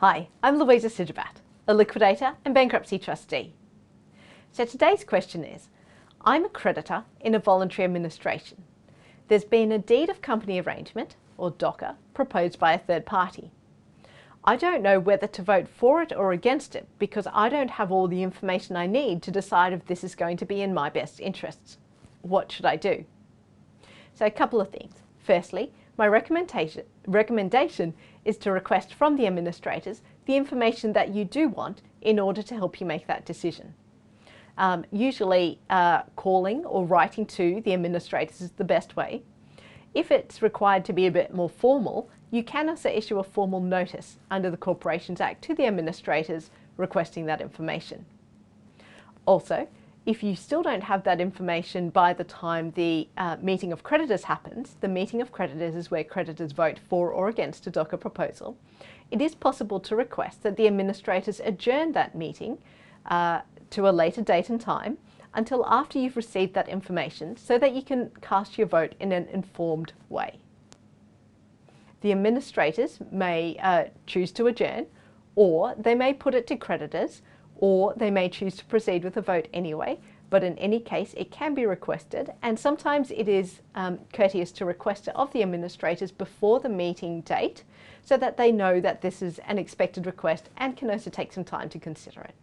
Hi, I'm Louisa Sijabat, a liquidator and bankruptcy trustee. So today's question is, I'm a creditor in a voluntary administration. There's been a deed of company arrangement, or Doca, proposed by a third party. I don't know whether to vote for it or against it because I don't have all the information I need to decide if this is going to be in my best interests. What should I do? So a couple of things. Firstly, my recommendation is to request from the administrators the information that you do want in order to help you make that decision. Usually calling or writing to the administrators is the best way. If it's required to be a bit more formal, you can also issue a formal notice under the Corporations Act to the administrators requesting that information. Also, if you still don't have that information by the time the meeting of creditors happens, the meeting of creditors is where creditors vote for or against a Doca proposal, it is possible to request that the administrators adjourn that meeting to a later date and time until after you've received that information so that you can cast your vote in an informed way. The administrators may choose to adjourn, or they may put it to creditors, or they may choose to proceed with a vote anyway, but in any case it can be requested, and sometimes it is courteous to request it of the administrators before the meeting date so that they know that this is an expected request and can also take some time to consider it.